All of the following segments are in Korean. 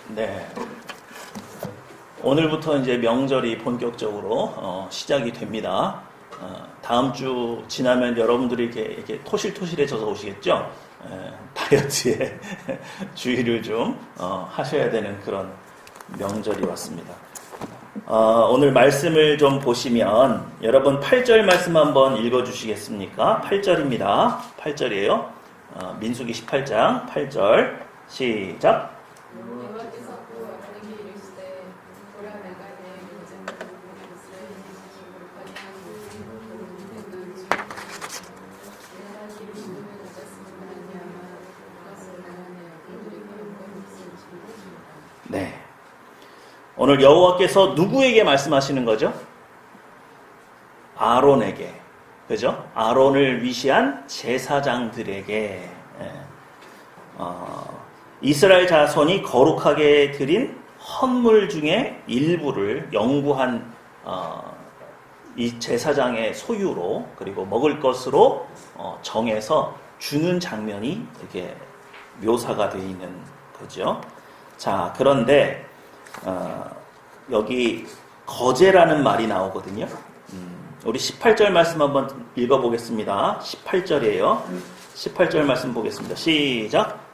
네. 오늘부터 이제 명절이 본격적으로 시작이 됩니다. 다음 주 지나면 여러분들이 이렇게 토실토실해져서 오시겠죠? 다이어트에 주의를 좀 하셔야 되는 그런 명절이 왔습니다. 오늘 말씀을 좀 보시면 여러분 8절 말씀 한번 읽어주시겠습니까? 8절입니다. 8절이에요. 민수기 18장 8절 시작. 네. 오늘 여호와께서 누구에게 말씀하시는 거죠? 아론에게. 그죠? 아론을 위시한 제사장들에게. 이스라엘 자손이 거룩하게 드린 헌물 중에 일부를 영구한 이 제사장의 소유로 그리고 먹을 것으로 정해서 주는 장면이 이렇게 묘사가 되어 있는 거죠. 자, 그런데 여기 거제라는 말이 나오거든요. 우리 18절 말씀 한번 읽어보겠습니다. 18절이에요. 18절 말씀 보겠습니다. 시작.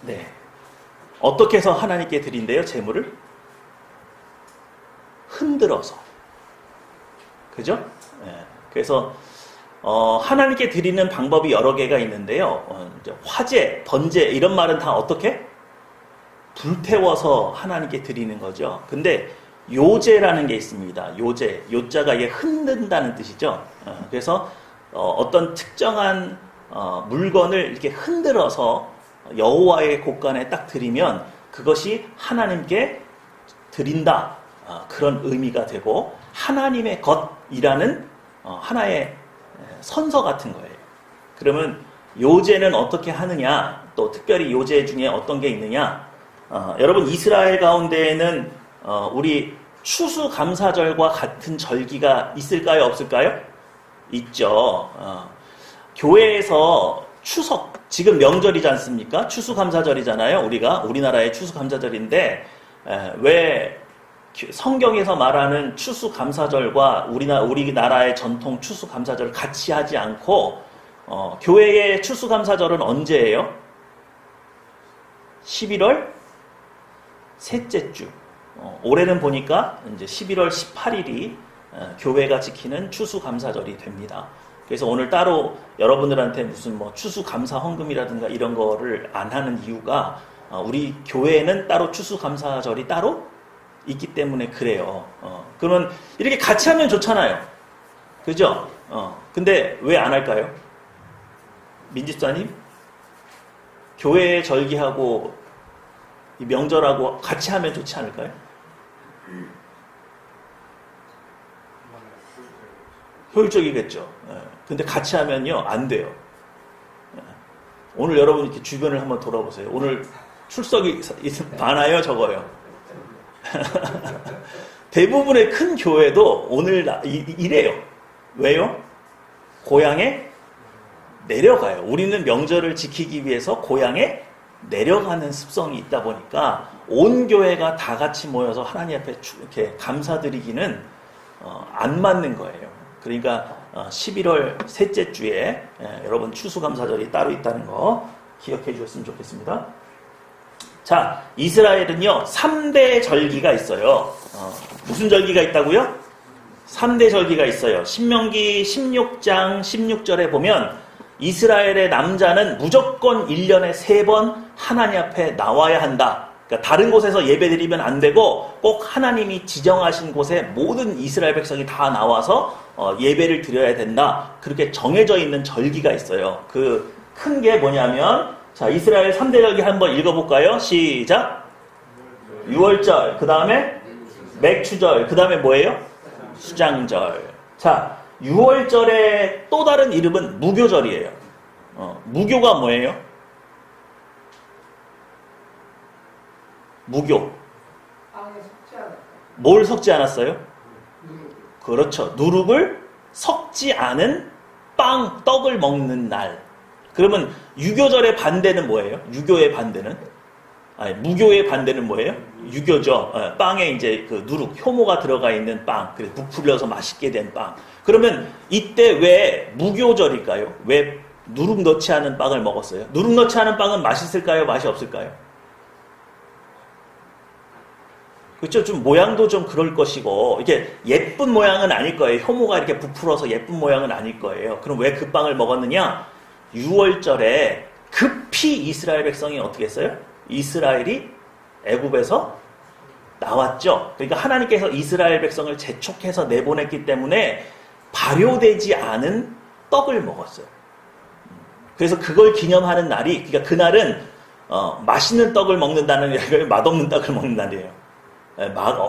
네. 어떻게 해서 하나님께 드린대요? 제물을? 흔들어서. 그죠? 네. 그래서 하나님께 드리는 방법이 여러 개가 있는데요. 화제, 번제 이런 말은 다 어떻게? 불태워서 하나님께 드리는 거죠. 근데 요제라는 게 있습니다. 요제, 요자가 이게 흔든다는 뜻이죠. 그래서 어떤 특정한 물건을 이렇게 흔들어서 여호와의 곳간에 딱 드리면 그것이 하나님께 드린다. 그런 의미가 되고 하나님의 것이라는 하나의 선서 같은 거예요. 그러면 요제는 어떻게 하느냐, 또 특별히 요제 중에 어떤 게 있느냐. 여러분 이스라엘 가운데에는 우리 추수감사절과 같은 절기가 있을까요? 없을까요? 있죠. 교회에서 추석, 지금 명절이지 않습니까? 추수감사절이잖아요. 우리나라의 추수감사절인데 왜 성경에서 말하는 추수감사절과 우리나라의 전통 추수감사절을 같이 하지 않고 교회의 추수감사절은 언제예요? 11월 셋째 주. 올해는 보니까 이제 11월 18일이 교회가 지키는 추수감사절이 됩니다. 그래서 오늘 따로 여러분들한테 무슨 추수감사 헌금이라든가 이런 거를 안 하는 이유가 우리 교회에는 따로 추수감사절이 따로 있기 때문에 그래요. 그러면 이렇게 같이 하면 좋잖아요. 그죠? 근데 왜 안 할까요? 민집사님? 교회에 절기하고 이 명절하고 같이 하면 좋지 않을까요? 효율적이겠죠. 근데 같이 하면요, 안 돼요. 오늘 여러분 이렇게 주변을 한번 돌아보세요. 오늘 출석이 많아요, 적어요? 대부분의 큰 교회도 오늘 이래요. 왜요? 고향에 내려가요. 우리는 명절을 지키기 위해서 고향에 내려가는 습성이 있다 보니까 온 교회가 다 같이 모여서 하나님 앞에 이렇게 감사드리기는 안 맞는 거예요. 그러니까 11월 셋째 주에 여러분 추수감사절이 따로 있다는 거 기억해 주셨으면 좋겠습니다. 자, 이스라엘은요 3대 절기가 있어요. 무슨 절기가 있다고요? 3대 절기가 있어요. 신명기 16장 16절에 보면 이스라엘의 남자는 무조건 1년에 3번 하나님 앞에 나와야 한다. 그러니까 다른 곳에서 예배드리면 안 되고 꼭 하나님이 지정하신 곳에 모든 이스라엘 백성이 다 나와서 예배를 드려야 된다. 그렇게 정해져 있는 절기가 있어요. 그 큰 게 뭐냐면 자, 이스라엘 3대 절기 한번 읽어볼까요? 시작. 6월절, 그 다음에 맥추절, 그 다음에 뭐예요? 수장절. 자, 6월절의 또 다른 이름은 무교절이에요. 무교가 뭐예요? 무교. 뭘 섞지 않았어요? 그렇죠. 누룩을 섞지 않은 떡을 먹는 날. 그러면 유교절의 반대는 뭐예요? 유교의 반대는? 아니, 무교의 반대는 뭐예요? 유교죠. 빵에 이제 그 누룩, 효모가 들어가 있는 빵, 그래서 부풀려서 맛있게 된 빵. 그러면 이때 왜 무교절일까요? 왜 누룩 넣지 않은 빵을 먹었어요? 누룩 넣지 않은 빵은 맛있을까요? 맛이 없을까요? 그렇죠? 좀 모양도 좀 그럴 것이고, 이게 예쁜 모양은 아닐 거예요. 효모가 이렇게 부풀어서 예쁜 모양은 아닐 거예요. 그럼 왜 그 빵을 먹었느냐? 6월절에 급히 이스라엘 백성이 어떻게 했어요? 이스라엘이 애굽에서 나왔죠. 그러니까 하나님께서 이스라엘 백성을 재촉해서 내보냈기 때문에 발효되지 않은 떡을 먹었어요. 그래서 그걸 기념하는 날이, 그러니까 그날은 맛있는 떡을 먹는다는 게 아니라 맛없는 떡을 먹는 날이에요.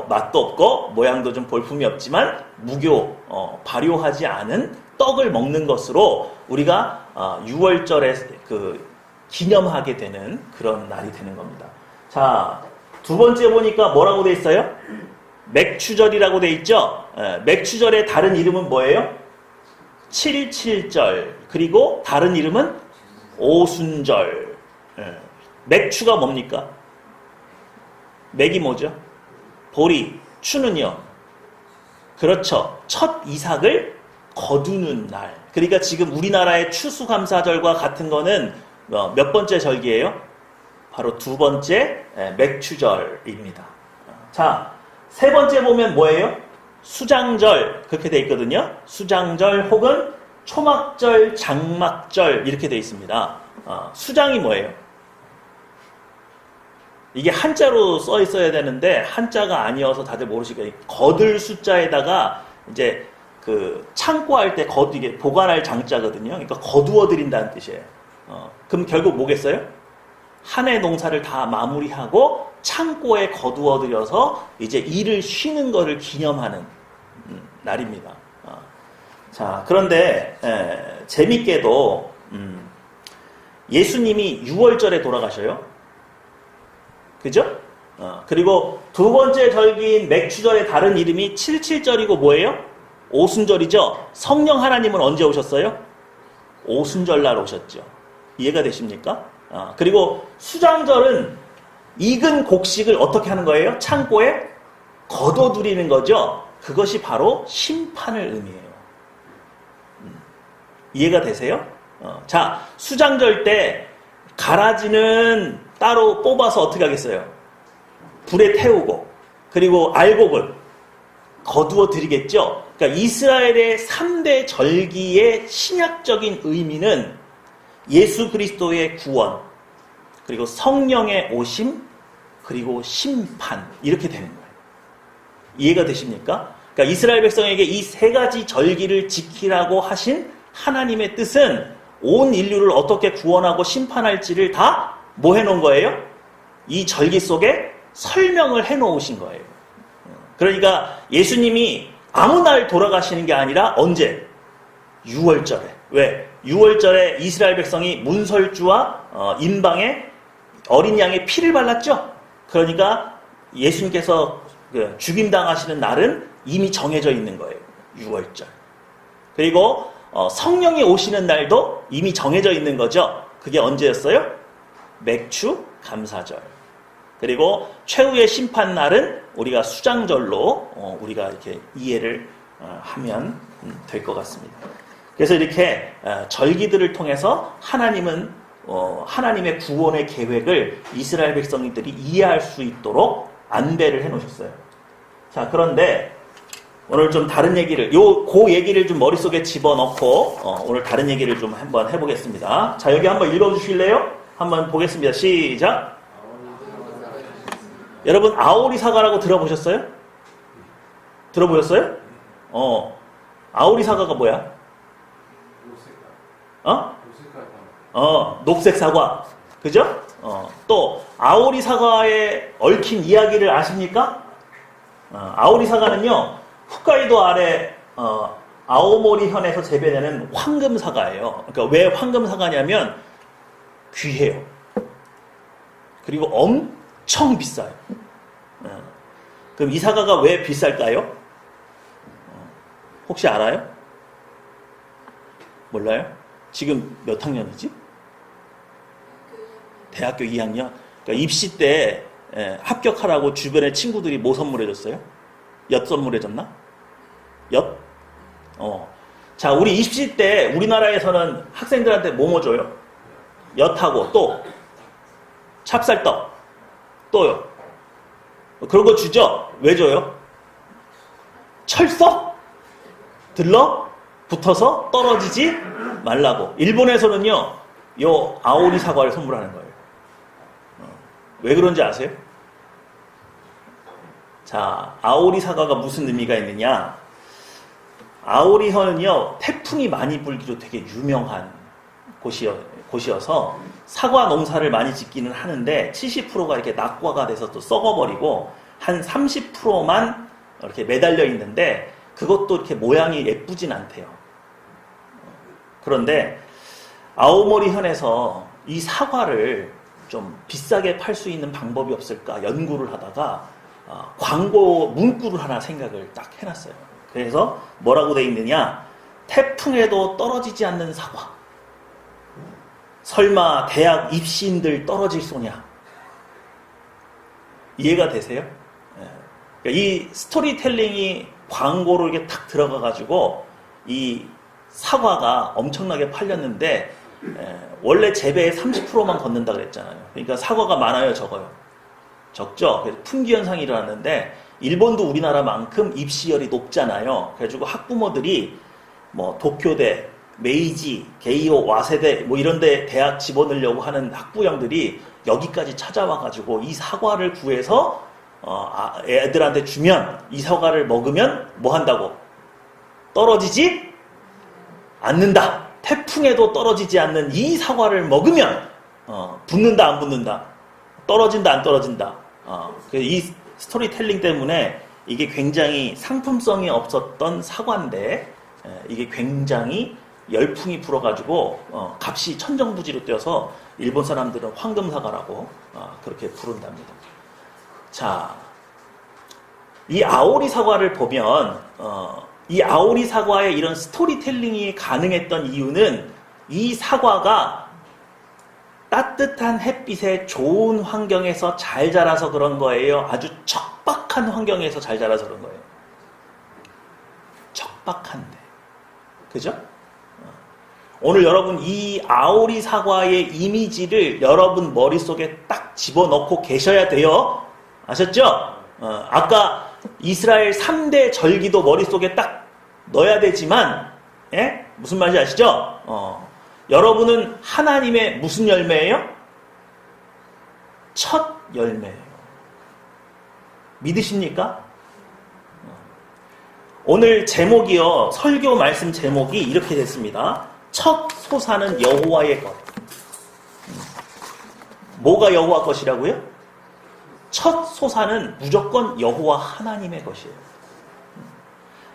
맛도 없고 모양도 좀 볼품이 없지만 무교, 발효하지 않은 떡을 먹는 것으로 우리가 6월절에 그 기념하게 되는 그런 날이 되는 겁니다. 자, 두 번째 보니까 뭐라고 돼 있어요? 맥추절이라고 돼 있죠? 맥추절의 다른 이름은 뭐예요? 7.7절. 그리고 다른 이름은 오순절. 맥추가 뭡니까? 맥이 뭐죠? 보리. 추는요? 그렇죠. 첫 이삭을 거두는 날. 그러니까 지금 우리나라의 추수감사절과 같은 거는 몇 번째 절기예요? 바로 두 번째 맥추절입니다. 자, 세 번째 보면 뭐예요? 수장절. 그렇게 돼 있거든요. 수장절 혹은 초막절, 장막절 이렇게 돼 있습니다. 수장이 뭐예요? 이게 한자로 써 있어야 되는데 한자가 아니어서 다들 모르시겠어요. 거들 숫자에다가 이제 그 창고할 때 이게 보관할 장자거든요. 그러니까 거두어 드린다는 뜻이에요. 그럼 결국 뭐겠어요? 한 해 농사를 다 마무리하고 창고에 거두어 들여서 이제 일을 쉬는 거를 기념하는 날입니다. 자, 그런데 재밌게도 예수님이 6월절에 돌아가셔요. 그죠? 그리고 두 번째 절기인 맥추절의 다른 이름이 7.7절이고 뭐예요? 오순절이죠. 성령 하나님은 언제 오셨어요? 오순절날 오셨죠. 이해가 되십니까? 그리고 수장절은 익은 곡식을 어떻게 하는 거예요? 창고에 걷어들이는 거죠. 그것이 바로 심판을 의미해요. 이해가 되세요? 자, 수장절 때 가라지는 따로 뽑아서 어떻게 하겠어요? 불에 태우고, 그리고 알곡을 거두어 드리겠죠. 그러니까 이스라엘의 3대 절기의 신약적인 의미는 예수 그리스도의 구원, 그리고 성령의 오심, 그리고 심판 이렇게 되는 거예요. 이해가 되십니까? 그러니까 이스라엘 백성에게 이 세 가지 절기를 지키라고 하신 하나님의 뜻은 온 인류를 어떻게 구원하고 심판할지를 다 뭐 해놓은 거예요? 이 절기 속에 설명을 해놓으신 거예요. 그러니까 예수님이 아무 날 돌아가시는 게 아니라 언제? 6월절에. 왜? 6월절에 이스라엘 백성이 문설주와 임방에 어린 양의 피를 발랐죠? 그러니까 예수님께서 죽임당하시는 날은 이미 정해져 있는 거예요. 6월절. 그리고 성령이 오시는 날도 이미 정해져 있는 거죠. 그게 언제였어요? 맥추 감사절. 그리고 최후의 심판 날은 우리가 수장절로 우리가 이렇게 이해를 하면 될 것 같습니다. 그래서 이렇게 절기들을 통해서 하나님은 하나님의 구원의 계획을 이스라엘 백성들이 이해할 수 있도록 안배를 해놓으셨어요. 자, 그런데 오늘 좀 다른 얘기를, 그 얘기를 좀 머릿속에 집어넣고 오늘 다른 얘기를 좀 한번 해보겠습니다. 자, 여기 한번 읽어주실래요? 한번 보겠습니다. 시작. 여러분 아오리 사과라고 들어보셨어요? 들어보셨어요? 아오리 사과가 뭐야? 녹색 사과. 그죠? 또 아오리 사과에 얽힌 이야기를 아십니까? 아오리 사과는요, 홋카이도 아래 아오모리 현에서 재배되는 황금 사과예요. 그러니까 왜 황금 사과냐면 귀해요. 그리고 엄청 비싸요. 그럼 이 사과가 왜 비쌀까요? 혹시 알아요? 몰라요? 지금 몇 학년이지? 대학교 2학년? 그러니까 입시 때 합격하라고 주변에 친구들이 뭐 선물해줬어요? 엿 선물해줬나? 엿? 자, 우리 입시 때 우리나라에서는 학생들한테 뭐 줘요? 엿하고 또 찹쌀떡 또요. 그런 거 주죠? 왜 줘요? 철석? 들러? 붙어서 떨어지지 말라고. 일본에서는요, 요 아오리 사과를 선물하는 거예요. 왜 그런지 아세요? 자, 아오리 사과가 무슨 의미가 있느냐? 아오리현은요, 태풍이 많이 불기로 되게 유명한 곳이어서 사과 농사를 많이 짓기는 하는데 70%가 이렇게 낙과가 돼서 또 썩어버리고 한 30%만 이렇게 매달려 있는데 그것도 이렇게 모양이 예쁘진 않대요. 그런데 아오모리현에서 이 사과를 좀 비싸게 팔 수 있는 방법이 없을까 연구를 하다가 광고 문구를 하나 생각을 딱 해놨어요. 그래서 뭐라고 돼 있느냐? 태풍에도 떨어지지 않는 사과. 설마 대학 입시인들 떨어질 소냐? 이해가 되세요? 이 스토리텔링이 광고로 이렇게 탁 들어가가지고 이 사과가 엄청나게 팔렸는데 원래 재배의 30%만 걷는다 그랬잖아요. 그러니까 사과가 많아요, 적어요? 적죠? 그래서 품귀 현상이 일어났는데 일본도 우리나라만큼 입시열이 높잖아요. 그래가지고 학부모들이 뭐 도쿄대, 메이지, 게이오, 와세대 뭐 이런데 대학 집어넣으려고 하는 학부형들이 여기까지 찾아와가지고 이 사과를 구해서 애들한테 주면 이 사과를 먹으면 뭐 한다고? 떨어지지 않는다. 태풍에도 떨어지지 않는 이 사과를 먹으면 붙는다 안 붙는다? 떨어진다 안 떨어진다? 그래서 이 스토리텔링 때문에 이게 굉장히 상품성이 없었던 사과인데 이게 굉장히 열풍이 불어가지고 값이 천정부지로 뛰어서 일본 사람들은 황금사과라고 그렇게 부른답니다. 자, 이 아오리 사과를 보면 이 아오리 사과의 이런 스토리텔링이 가능했던 이유는 이 사과가 따뜻한 햇빛에 좋은 환경에서 잘 자라서 그런 거예요? 아주 척박한 환경에서 잘 자라서 그런 거예요? 척박한데. 그죠? 오늘 여러분 이 아오리 사과의 이미지를 여러분 머릿속에 딱 집어넣고 계셔야 돼요. 아셨죠? 아까 이스라엘 3대 절기도 머릿속에 딱 넣어야 되지만 무슨 말인지 아시죠? 여러분은 하나님의 무슨 열매예요? 첫 열매예요. 믿으십니까? 오늘 제목이요. 설교 말씀 제목이 이렇게 됐습니다. 첫 소사는 여호와의 것. 뭐가 여호와 것이라고요? 첫 소사는 무조건 여호와 하나님의 것이에요.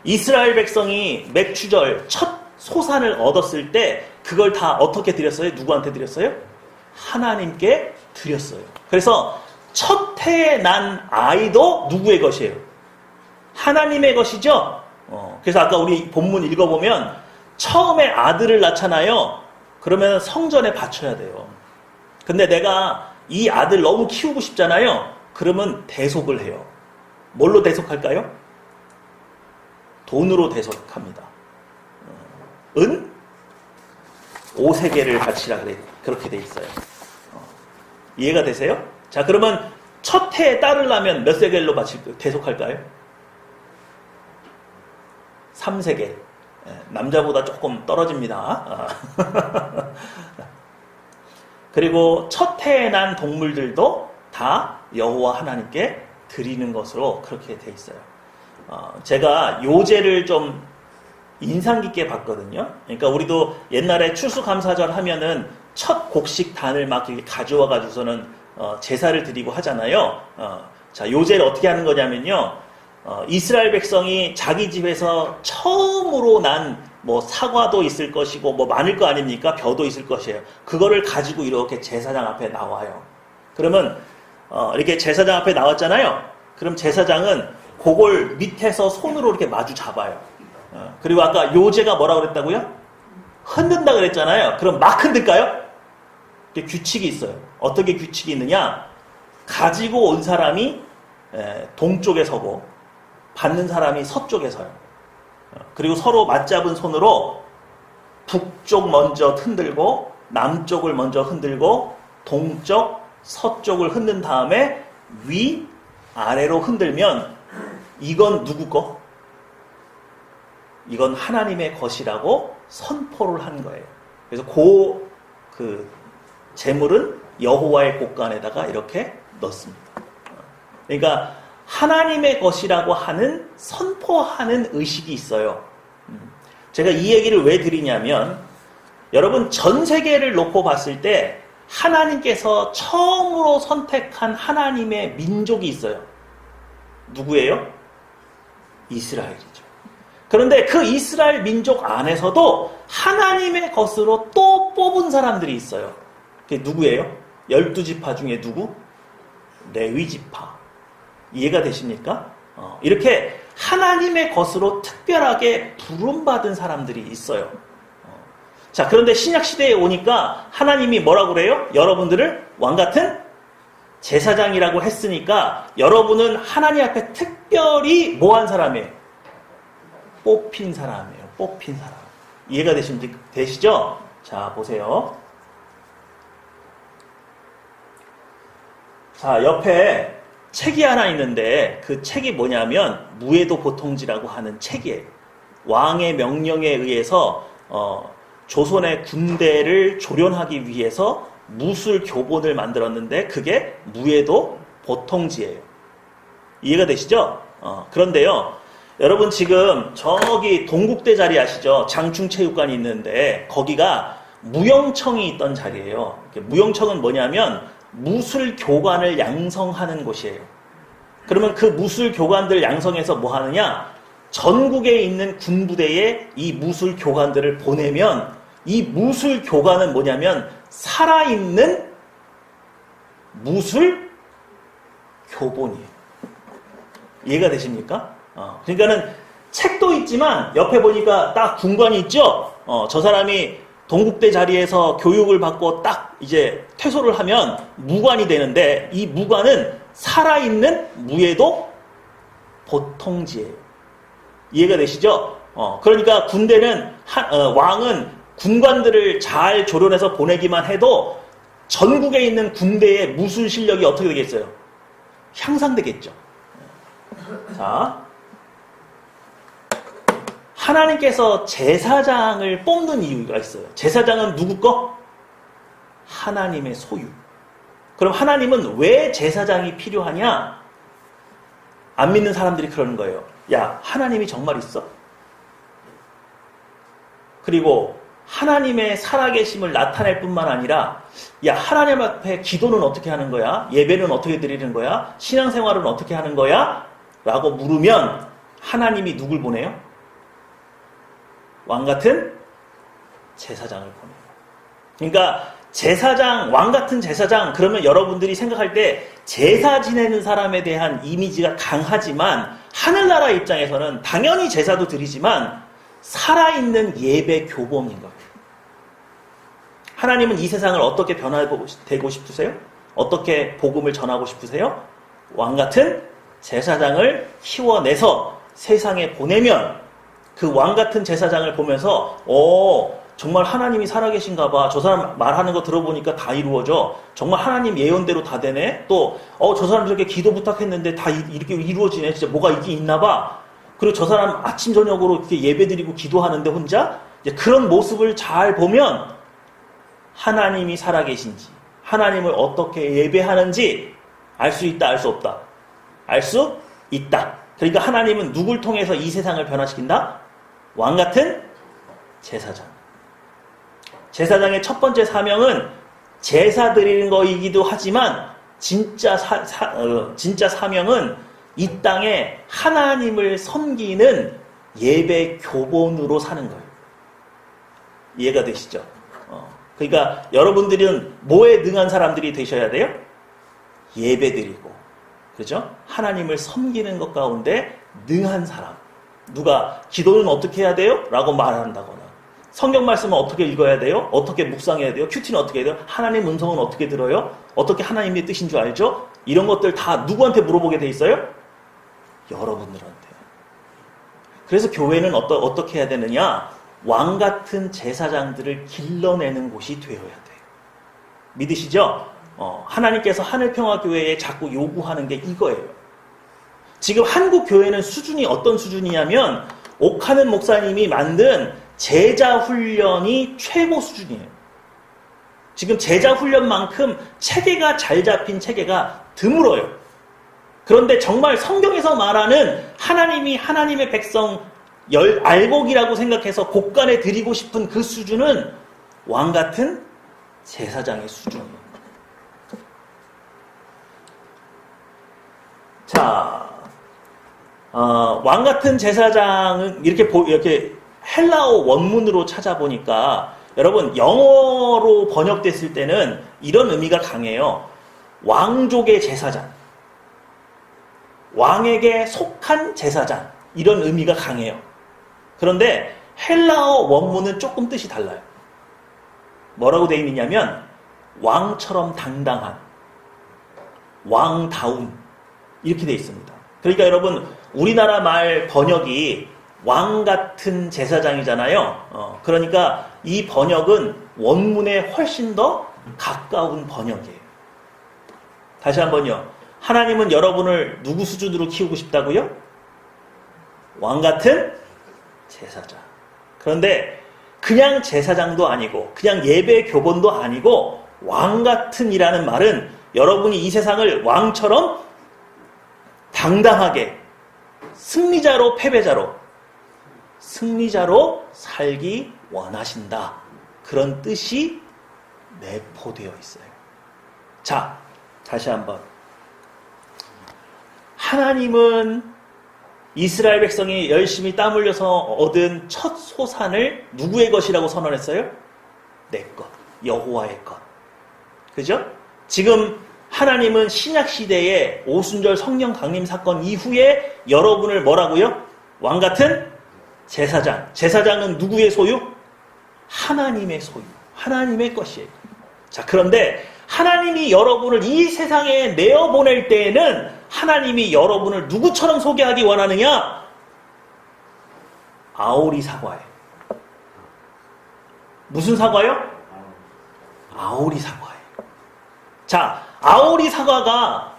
이스라엘 백성이 맥추절 첫 소산을 얻었을 때 그걸 다 어떻게 드렸어요? 누구한테 드렸어요? 하나님께 드렸어요. 그래서 첫 해에 난 아이도 누구의 것이에요? 하나님의 것이죠? 그래서 아까 우리 본문 읽어보면 처음에 아들을 낳잖아요. 그러면 성전에 바쳐야 돼요. 근데 내가 이 아들 너무 키우고 싶잖아요. 그러면 대속을 해요. 뭘로 대속할까요? 돈으로 대속합니다. 은 5세겔을 바치라 그렇게 돼 있어요. 이해가 되세요? 자, 그러면 첫 해에 딸을 낳으면 몇 세겔로 대속할까요? 3세겔. 남자보다 조금 떨어집니다. 그리고 첫 해에 난 동물들도 다 여호와 하나님께 드리는 것으로 그렇게 돼 있어요. 제가 요제를 좀 인상 깊게 봤거든요. 그러니까 우리도 옛날에 추수감사절 하면은 첫 곡식 단을 막 이렇게 가져와 가지고서는 제사를 드리고 하잖아요. 자, 요제를 어떻게 하는 거냐면요. 이스라엘 백성이 자기 집에서 처음으로 난 뭐 사과도 있을 것이고 뭐 많을 거 아닙니까? 벼도 있을 것이에요. 그거를 가지고 이렇게 제사장 앞에 나와요. 그러면 이렇게 제사장 앞에 나왔잖아요. 그럼 제사장은 그걸 밑에서 손으로 이렇게 마주 잡아요. 그리고 아까 요제가 뭐라고 그랬다고요? 흔든다 그랬잖아요. 그럼 막 흔들까요? 규칙이 있어요. 어떻게 규칙이 있느냐? 가지고 온 사람이 동쪽에 서고 받는 사람이 서쪽에 서요. 그리고 서로 맞잡은 손으로 북쪽 먼저 흔들고 남쪽을 먼저 흔들고 동쪽, 서쪽을 흔든 다음에 위, 아래로 흔들면 이건 누구 거? 이건 하나님의 것이라고 선포를 한 거예요. 그래서 그 재물은 여호와의 곳간에다가 이렇게 넣습니다. 그러니까 하나님의 것이라고 하는 선포하는 의식이 있어요. 제가 이 얘기를 왜 드리냐면 여러분 전 세계를 놓고 봤을 때 하나님께서 처음으로 선택한 하나님의 민족이 있어요. 누구예요? 이스라엘이죠. 그런데 그 이스라엘 민족 안에서도 하나님의 것으로 또 뽑은 사람들이 있어요. 그게 누구예요? 12지파 중에 누구? 레위지파. 이해가 되십니까? 이렇게 하나님의 것으로 특별하게 부름받은 사람들이 있어요. 자, 그런데 신약시대에 오니까 하나님이 뭐라고 그래요? 여러분들을 왕같은 제사장이라고 했으니까 여러분은 하나님 앞에 특별히 뭐한 사람이에요? 뽑힌 사람이에요. 뽑힌 사람. 이해가 되시죠? 자, 보세요. 자, 옆에 책이 하나 있는데 그 책이 뭐냐면 무에도 보통지라고 하는 책이에요. 왕의 명령에 의해서 조선의 군대를 조련하기 위해서 무술 교본을 만들었는데 그게 무에도 보통지예요. 이해가 되시죠? 그런데요. 여러분 지금 저기 동국대 자리 아시죠? 장충체육관이 있는데 거기가 무용청이 있던 자리예요. 무용청은 뭐냐면 무술 교관을 양성하는 곳이에요. 그러면 그 무술 교관들 양성해서 뭐 하느냐? 전국에 있는 군부대에 이 무술 교관들을 보내면 이 무술 교관은 뭐냐면 살아있는 무술 교본이에요. 이해가 되십니까? 그러니까는 책도 있지만 옆에 보니까 딱 군관이 있죠? 저 사람이 동국대 자리에서 교육을 받고 딱 이제 퇴소를 하면 무관이 되는데 이 무관은 살아있는 무에도 보통지예요. 이해가 되시죠? 그러니까 군대는 왕은 군관들을 잘 조련해서 보내기만 해도 전국에 있는 군대의 무술 실력이 어떻게 되겠어요? 향상되겠죠. 자, 하나님께서 제사장을 뽑는 이유가 있어요. 제사장은 누구 거? 하나님의 소유. 그럼 하나님은 왜 제사장이 필요하냐? 안 믿는 사람들이 그러는 거예요. 야, 하나님이 정말 있어? 그리고 하나님의 살아계심을 나타낼 뿐만 아니라 야, 하나님 앞에 기도는 어떻게 하는 거야? 예배는 어떻게 드리는 거야? 신앙생활은 어떻게 하는 거야? 라고 물으면 하나님이 누굴 보내요? 왕같은 제사장을 보내요. 그러니까 제사장, 왕같은 제사장, 그러면 여러분들이 생각할 때 제사 지내는 사람에 대한 이미지가 강하지만 하늘나라 입장에서는 당연히 제사도 드리지만 살아있는 예배 교범인 거예요. 하나님은 이 세상을 어떻게 변화되고 싶으세요? 어떻게 복음을 전하고 싶으세요? 왕같은 제사장을 키워내서 세상에 보내면 그 왕같은 제사장을 보면서 정말 하나님이 살아계신가 봐. 저 사람 말하는 거 들어보니까 다 이루어져. 정말 하나님 예언대로 다 되네. 또 저 사람 저렇게 기도 부탁했는데 다 이렇게 이루어지네. 진짜 뭐가 있긴 있나 봐. 그리고 저 사람 아침 저녁으로 이렇게 예배드리고 기도하는데 혼자 이제 그런 모습을 잘 보면 하나님이 살아계신지 하나님을 어떻게 예배하는지 알 수 있다, 알 수 없다. 알 수 있다. 그러니까 하나님은 누굴 통해서 이 세상을 변화시킨다? 왕같은 제사장. 제사장의 첫 번째 사명은 제사 드리는 거이기도 하지만 진짜 사명은 이 땅에 하나님을 섬기는 예배 교본으로 사는 거예요. 이해가 되시죠? 그러니까 여러분들은 뭐에 능한 사람들이 되셔야 돼요? 예배 드리고, 그죠? 하나님을 섬기는 것 가운데 능한 사람. 누가 기도는 어떻게 해야 돼요? 라고 말한다거나 성경 말씀은 어떻게 읽어야 돼요? 어떻게 묵상해야 돼요? 큐티는 어떻게 해야 돼요? 하나님 음성은 어떻게 들어요? 어떻게 하나님의 뜻인 줄 알죠? 이런 것들 다 누구한테 물어보게 돼 있어요? 여러분들한테. 그래서 교회는 어떻게 해야 되느냐? 왕 같은 제사장들을 길러내는 곳이 되어야 돼요. 믿으시죠? 하나님께서 하늘평화교회에 자꾸 요구하는 게 이거예요. 지금 한국 교회는 수준이 어떤 수준이냐면 옥하는 목사님이 만든 제자 훈련이 최고 수준이에요. 지금 제자 훈련만큼 체계가 잘 잡힌 체계가 드물어요. 그런데 정말 성경에서 말하는 하나님이 하나님의 백성 알곡이라고 생각해서 곳간에 드리고 싶은 그 수준은 왕 같은 제사장의 수준이에요. 자, 왕 같은 제사장은 이렇게 헬라어 원문으로 찾아보니까 여러분 영어로 번역됐을 때는 이런 의미가 강해요. 왕족의 제사장, 왕에게 속한 제사장, 이런 의미가 강해요. 그런데 헬라어 원문은 조금 뜻이 달라요. 뭐라고 되어 있느냐면 왕처럼 당당한, 왕다운, 이렇게 되어 있습니다. 그러니까 여러분 우리나라 말 번역이 왕 같은 제사장이잖아요. 그러니까 이 번역은 원문에 훨씬 더 가까운 번역이에요. 다시 한번요. 하나님은 여러분을 누구 수준으로 키우고 싶다고요? 왕 같은 제사장. 그런데 그냥 제사장도 아니고 그냥 예배 교본도 아니고 왕 같은이라는 말은 여러분이 이 세상을 왕처럼 당당하게 승리자로 살기 원하신다. 그런 뜻이 내포되어 있어요. 자, 다시 한번. 하나님은 이스라엘 백성이 열심히 땀 흘려서 얻은 첫 소산을 누구의 것이라고 선언했어요? 내 것, 여호와의 것. 그죠? 지금 하나님은 신약시대의 오순절 성령 강림 사건 이후에 여러분을 뭐라고요? 왕같은 제사장. 제사장은 누구의 소유? 하나님의 소유. 하나님의 것이에요. 자, 그런데 하나님이 여러분을 이 세상에 내어보낼 때에는 하나님이 여러분을 누구처럼 소개하기 원하느냐? 아오리 사과예요. 무슨 사과요? 아오리 사과예요. 자, 아오리 사과가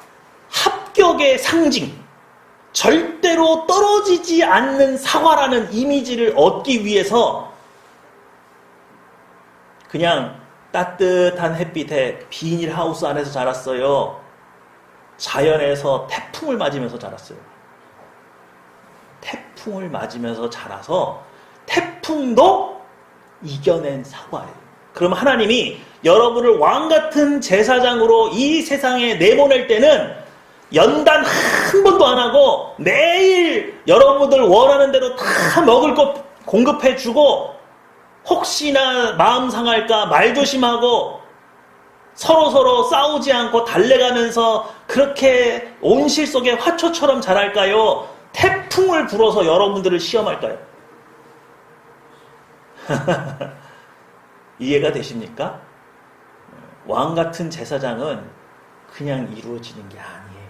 합격의 상징, 절대로 떨어지지 않는 사과라는 이미지를 얻기 위해서 그냥 따뜻한 햇빛에 비닐하우스 안에서 자랐어요. 자연에서 태풍을 맞으면서 자랐어요. 태풍을 맞으면서 자라서 태풍도 이겨낸 사과예요. 그럼 하나님이 여러분을 왕같은 제사장으로 이 세상에 내보낼 때는 연단 한 번도 안 하고 매일 여러분들 원하는 대로 다 먹을 것 공급해주고 혹시나 마음 상할까 말조심하고 서로 싸우지 않고 달래가면서 그렇게 온실 속의 화초처럼 자랄까요? 태풍을 불어서 여러분들을 시험할까요? 이해가 되십니까? 왕 같은 제사장은 그냥 이루어지는 게 아니에요.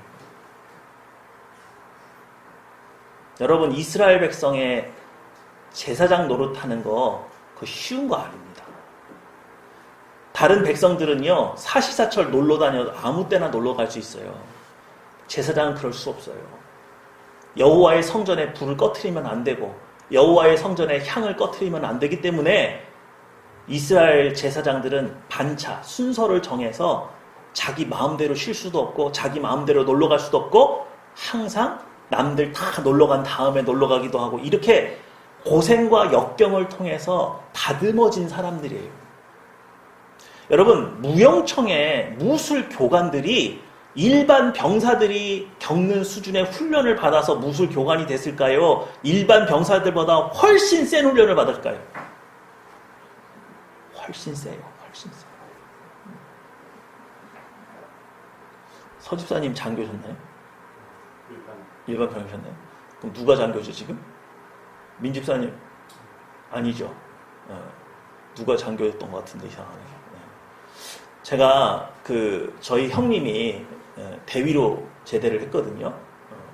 여러분, 이스라엘 백성의 제사장 노릇하는 거 그거 쉬운 거 아닙니다. 다른 백성들은요, 사시사철 놀러 다녀도 아무 때나 놀러 갈 수 있어요. 제사장은 그럴 수 없어요. 여호와의 성전에 불을 꺼트리면 안 되고 여호와의 성전에 향을 꺼트리면 안 되기 때문에 이스라엘 제사장들은 반차, 순서를 정해서 자기 마음대로 쉴 수도 없고 자기 마음대로 놀러 갈 수도 없고 항상 남들 다 놀러 간 다음에 놀러 가기도 하고 이렇게 고생과 역경을 통해서 다듬어진 사람들이에요. 여러분, 무용청의 무술 교관들이 일반 병사들이 겪는 수준의 훈련을 받아서 무술 교관이 됐을까요? 일반 병사들보다 훨씬 센 훈련을 받을까요? 훨씬 세요. 훨씬 세요. 서집사님 장교셨나요? 일반 병이셨나요? 그럼 누가 장교죠 지금? 민집사님? 아니죠. 누가 장교였던 것 같은데 이상하네. 제가 저희 형님이 대위로 제대를 했거든요.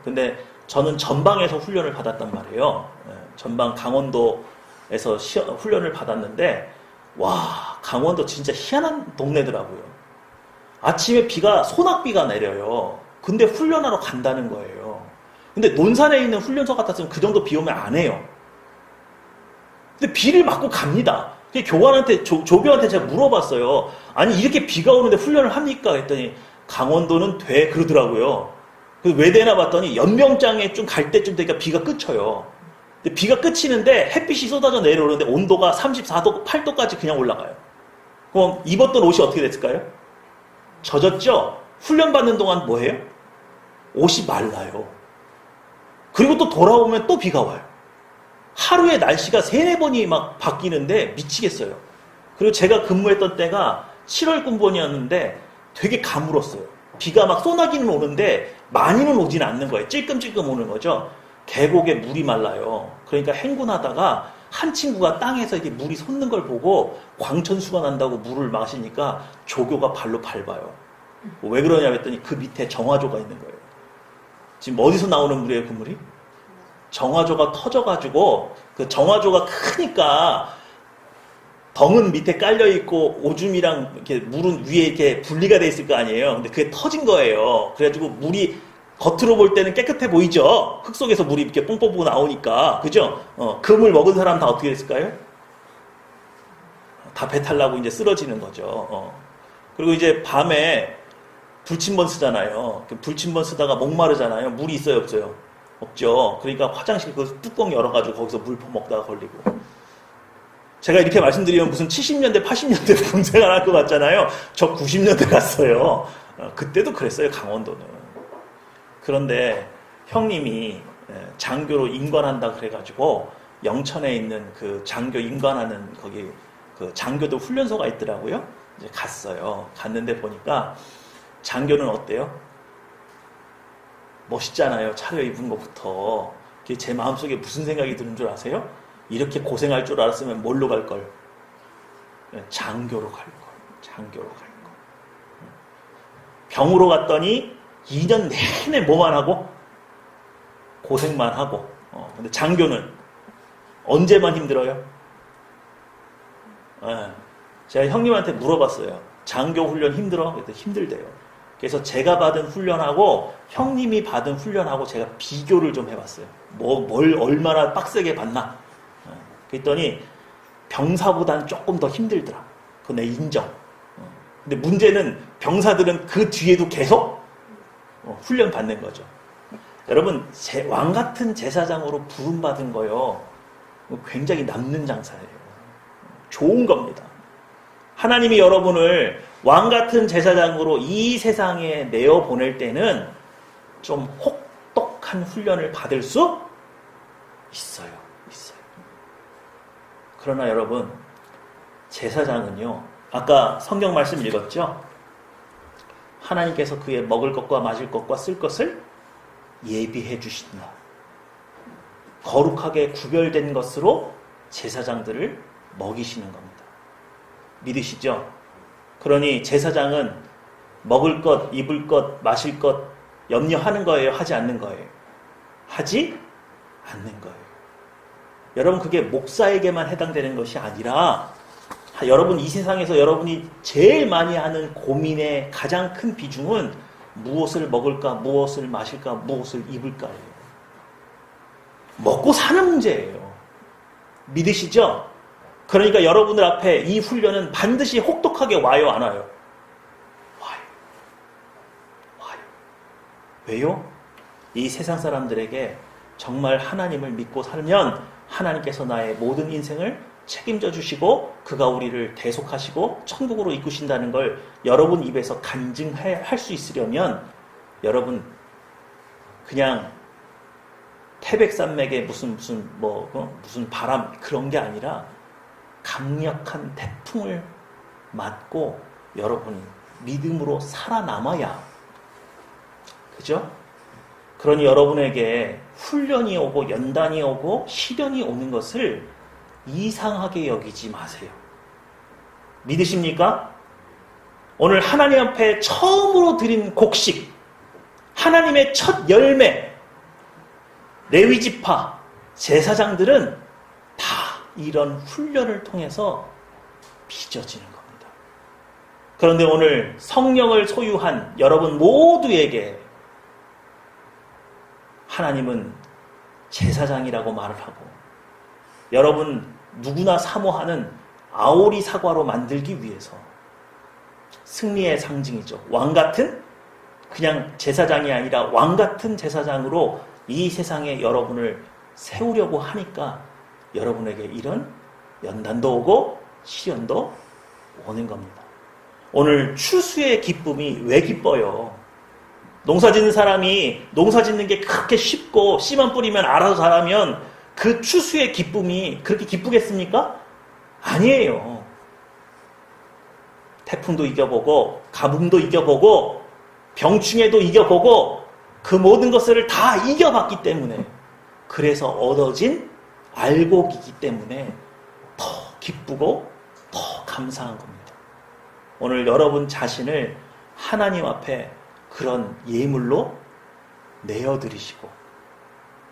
근데 저는 전방에서 훈련을 받았단 말이에요. 전방 강원도에서 훈련을 받았는데 와, 강원도 진짜 희한한 동네더라고요. 아침에 소낙비가 내려요. 근데 훈련하러 간다는 거예요. 근데 논산에 있는 훈련소 같았으면 그 정도 비 오면 안 해요. 근데 비를 맞고 갑니다. 교관한테, 조교한테 제가 물어봤어요. 아니, 이렇게 비가 오는데 훈련을 합니까? 했더니, 강원도는 돼. 그러더라고요. 그래서 왜 되나 봤더니, 연명장에 좀 갈 때쯤 되니까 비가 그쳐요. 근데 비가 그치는데 햇빛이 쏟아져 내려오는데 온도가 34도, 8도까지 그냥 올라가요. 그럼 입었던 옷이 어떻게 됐을까요? 젖었죠? 훈련 받는 동안 뭐 해요? 옷이 말라요. 그리고 또 돌아오면 또 비가 와요. 하루에 날씨가 3-4번이 막 바뀌는데 미치겠어요. 그리고 제가 근무했던 때가 7월 군번이었는데 되게 가물었어요. 비가 막 쏘나기는 오는데 많이는 오지는 않는 거예요. 찔끔찔끔 오는 거죠. 계곡에 물이 말라요. 그러니까 행군하다가 한 친구가 땅에서 이렇게 물이 솟는 걸 보고 광천수가 난다고 물을 마시니까 조교가 발로 밟아요. 왜 그러냐 했더니 그 밑에 정화조가 있는 거예요. 지금 어디서 나오는 물이에요, 그 물이? 정화조가 터져가지고 그 정화조가 크니까 덩은 밑에 깔려있고 오줌이랑 이렇게 물은 위에 이렇게 분리가 돼 있을 거 아니에요. 근데 그게 터진 거예요. 그래가지고 물이 겉으로 볼 때는 깨끗해 보이죠? 흙 속에서 물이 이렇게 뽕뽕뽕 나오니까. 그죠? 그 물 먹은 사람 다 어떻게 됐을까요? 다 배탈 나고 이제 쓰러지는 거죠. 그리고 이제 밤에 불침번 쓰잖아요. 불침번 쓰다가 목마르잖아요. 물이 있어요, 없어요? 없죠. 그러니까 화장실 그 뚜껑 열어가지고 거기서 물 퍼먹다가 걸리고. 제가 이렇게 말씀드리면 무슨 70년대, 80년대 군생활 할 것 같잖아요. 저 90년대 갔어요. 그때도 그랬어요, 강원도는. 그런데 형님이 장교로 임관한다 그래가지고 영천에 있는 그 장교 임관하는 거기 그 장교도 훈련소가 있더라고요. 이제 갔어요. 갔는데 보니까 장교는 어때요? 멋있잖아요. 차려입은 것부터. 제 마음속에 무슨 생각이 드는 줄 아세요? 이렇게 고생할 줄 알았으면 뭘로 갈 걸? 장교로 갈 걸. 장교로 갈 걸. 병으로 갔더니 2년 내내 뭐만 하고? 고생만 하고. 근데 장교는 언제만 힘들어요? 제가 형님한테 물어봤어요. 장교 훈련 힘들어? 그랬더니 힘들대요. 그래서 제가 받은 훈련하고 형님이 받은 훈련하고 제가 비교를 좀 해봤어요. 뭘 얼마나 빡세게 받나? 그랬더니 병사보다는 조금 더 힘들더라. 그거 내 인정. 근데 문제는 병사들은 그 뒤에도 계속 훈련 받는 거죠. 여러분, 왕 같은 제사장으로 부름받은 거요. 굉장히 남는 장사예요. 좋은 겁니다. 하나님이 여러분을 왕 같은 제사장으로 이 세상에 내어 보낼 때는 좀 혹독한 훈련을 받을 수 있어요. 그러나 여러분, 제사장은요, 아까 성경 말씀 읽었죠? 하나님께서 그의 먹을 것과 마실 것과 쓸 것을 예비해 주신다. 거룩하게 구별된 것으로 제사장들을 먹이시는 겁니다. 믿으시죠? 그러니 제사장은 먹을 것, 입을 것, 마실 것 염려하는 거예요? 하지 않는 거예요? 하지 않는 거예요. 여러분, 그게 목사에게만 해당되는 것이 아니라 여러분, 이 세상에서 여러분이 제일 많이 하는 고민의 가장 큰 비중은 무엇을 먹을까, 무엇을 마실까, 무엇을 입을까예요. 먹고 사는 문제예요. 믿으시죠? 그러니까 여러분들 앞에 이 훈련은 반드시 혹독하게 와요, 안 와요? 와요. 왜요? 이 세상 사람들에게 정말 하나님을 믿고 살면 하나님께서 나의 모든 인생을 책임져 주시고 그가 우리를 대속하시고 천국으로 이끄신다는 걸 여러분 입에서 간증할 수 있으려면 여러분 그냥 태백산맥에 무슨 바람 그런 게 아니라 강력한 태풍을 맞고 여러분이 믿음으로 살아남아야, 그죠? 그러니 여러분에게 훈련이 오고 연단이 오고 시련이 오는 것을 이상하게 여기지 마세요. 믿으십니까? 오늘 하나님 앞에 처음으로 드린 곡식, 하나님의 첫 열매, 레위지파, 제사장들은 다 이런 훈련을 통해서 빚어지는 겁니다. 그런데 오늘 성령을 소유한 여러분 모두에게 하나님은 제사장이라고 말을 하고, 여러분 누구나 사모하는 아오리 사과로 만들기 위해서 승리의 상징이죠. 왕같은, 그냥 제사장이 아니라 왕같은 제사장으로 이 세상에 여러분을 세우려고 하니까 여러분에게 이런 연단도 오고 시련도 오는 겁니다. 오늘 추수의 기쁨이 왜 기뻐요? 농사 짓는 사람이 농사 짓는 게 그렇게 쉽고 씨만 뿌리면 알아서 자라면 그 추수의 기쁨이 그렇게 기쁘겠습니까? 아니에요. 태풍도 이겨보고 가뭄도 이겨보고 병충해도 이겨보고 그 모든 것을 다 이겨봤기 때문에, 그래서 얻어진 알곡이기 때문에 더 기쁘고 더 감사한 겁니다. 오늘 여러분 자신을 하나님 앞에 그런 예물로 내어드리시고,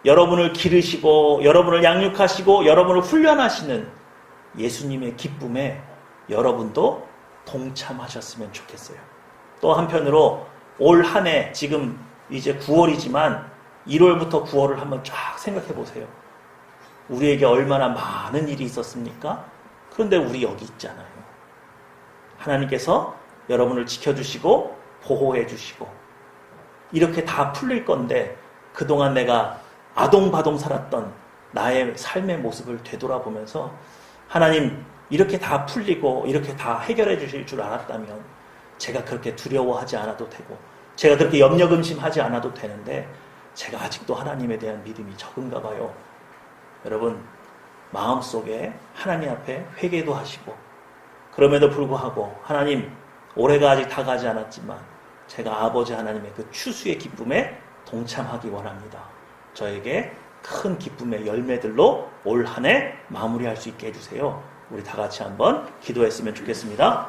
여러분을 기르시고 여러분을 양육하시고 여러분을 훈련하시는 예수님의 기쁨에 여러분도 동참하셨으면 좋겠어요. 또 한편으로 올 한 해, 지금 이제 9월이지만 1월부터 9월을 한번 쫙 생각해 보세요. 우리에게 얼마나 많은 일이 있었습니까? 그런데 우리 여기 있잖아요. 하나님께서 여러분을 지켜주시고 보호해 주시고 이렇게 다 풀릴 건데, 그동안 내가 아동바동 살았던 나의 삶의 모습을 되돌아보면서 하나님 이렇게 다 풀리고 이렇게 다 해결해 주실 줄 알았다면 제가 그렇게 두려워하지 않아도 되고 제가 그렇게 염려금심하지 않아도 되는데 제가 아직도 하나님에 대한 믿음이 적은가 봐요. 여러분 마음속에 하나님 앞에 회개도 하시고, 그럼에도 불구하고 하나님 올해가 아직 다 가지 않았지만 제가 아버지 하나님의 그 추수의 기쁨에 동참하기 원합니다. 저에게 큰 기쁨의 열매들로 올 한 해 마무리할 수 있게 해주세요. 우리 다 같이 한번 기도했으면 좋겠습니다.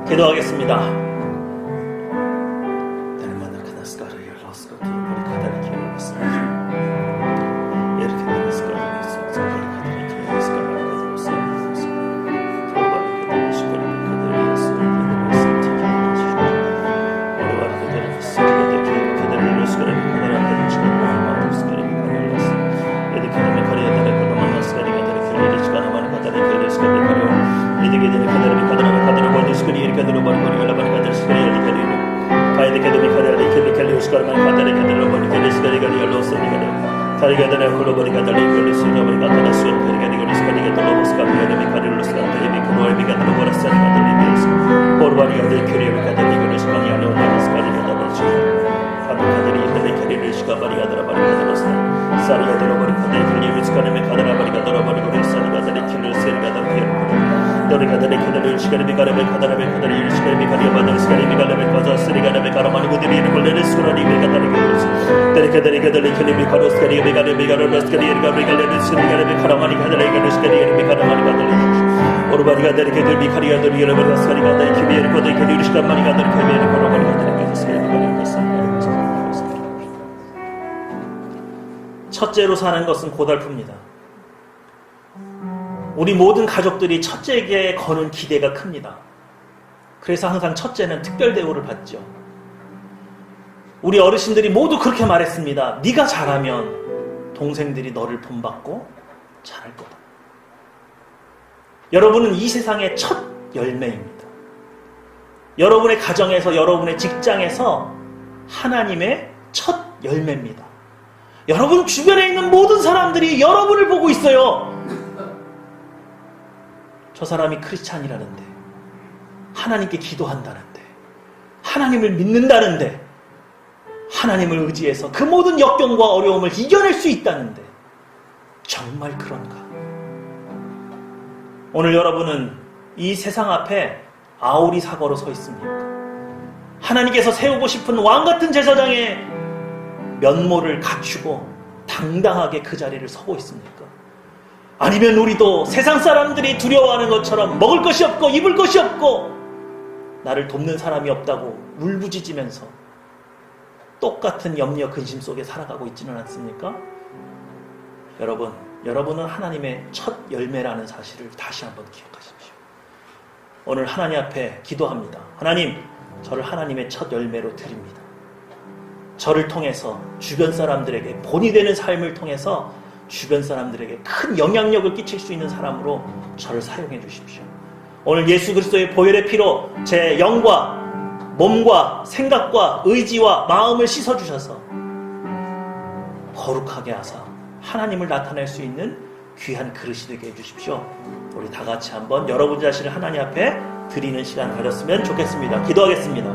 기도하겠습니다. 첫째로 사는 것은 고달픕니다. 우리 모든 가족들이 첫째에게 거는 기대가 큽니다. 그래서 항상 첫째는 특별 대우를 받죠. 우리 어르신들이 모두 그렇게 말했습니다. 네가 잘하면 동생들이 너를 본받고 잘할 거다. 여러분은 이 세상의 첫 열매입니다. 여러분의 가정에서, 여러분의 직장에서 하나님의 첫 열매입니다. 여러분 주변에 있는 모든 사람들이 여러분을 보고 있어요. 저 사람이 크리스찬이라는데, 하나님께 기도한다는데, 하나님을 믿는다는데, 하나님을 의지해서 그 모든 역경과 어려움을 이겨낼 수 있다는데 정말 그런가? 오늘 여러분은 이 세상 앞에 아오리 사과로 서 있습니까? 하나님께서 세우고 싶은 왕같은 제사장의 면모를 갖추고 당당하게 그 자리를 서고 있습니까? 아니면 우리도 세상 사람들이 두려워하는 것처럼 먹을 것이 없고 입을 것이 없고 나를 돕는 사람이 없다고 울부짖으면서 똑같은 염려 근심 속에 살아가고 있지는 않습니까? 여러분은 하나님의 첫 열매라는 사실을 다시 한번 기억하십시오. 오늘 하나님 앞에 기도합니다. 하나님, 저를 하나님의 첫 열매로 드립니다. 저를 통해서 주변 사람들에게 본이 되는 삶을 통해서 주변 사람들에게 큰 영향력을 끼칠 수 있는 사람으로 저를 사용해 주십시오. 오늘 예수 그리스도의 보혈의 피로 제 영과 몸과 생각과 의지와 마음을 씻어주셔서 거룩하게 하사 하나님을 나타낼 수 있는 귀한 그릇이 되게 해주십시오. 우리 다 같이 한번 여러분 자신을 하나님 앞에 드리는 시간 가졌으면 좋겠습니다. 기도하겠습니다.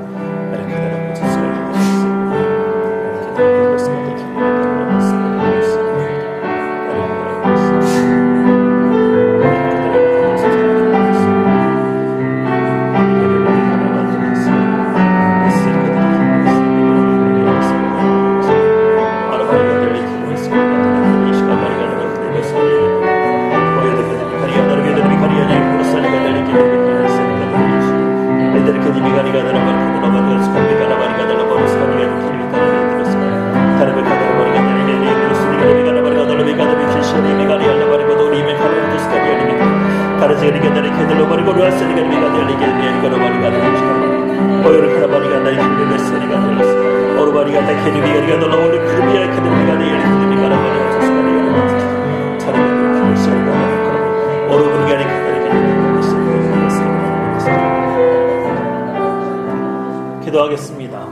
기도하겠습니다.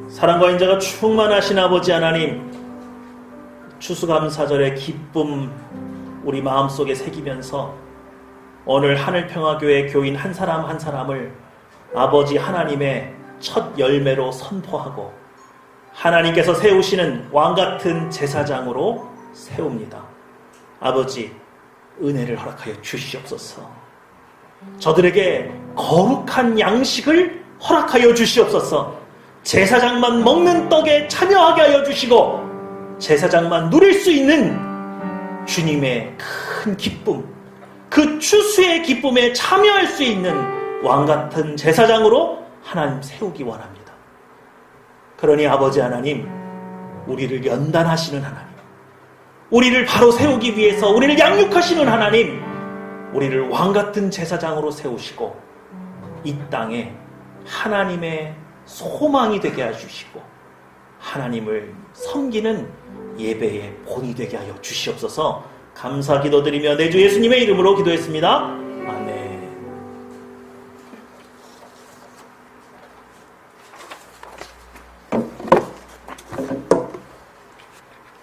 사랑과 인자가 충만하신 아버지 하나님, 추수감사절의 기쁨 우리 마음속에 새기면서 오늘 하늘평화교회 교인 한 사람 한 사람을 아버지 하나님의 첫 열매로 선포하고 하나님께서 세우시는 왕같은 제사장으로 세웁니다. 아버지, 은혜를 허락하여 주시옵소서. 저들에게 거룩한 양식을 허락하여 주시옵소서. 제사장만 먹는 떡에 참여하게 하여 주시고 제사장만 누릴 수 있는 주님의 큰 기쁨, 그 추수의 기쁨에 참여할 수 있는 왕같은 제사장으로 하나님 세우기 원합니다. 그러니 아버지 하나님, 우리를 연단하시는 하나님, 우리를 바로 세우기 위해서 우리를 양육하시는 하나님, 우리를 왕같은 제사장으로 세우시고 이 땅에 하나님의 소망이 되게 해주시고 하나님을 섬기는 예배의 본이 되게 하여 주시옵소서. 감사 기도드리며 내 주 예수님의 이름으로 기도했습니다.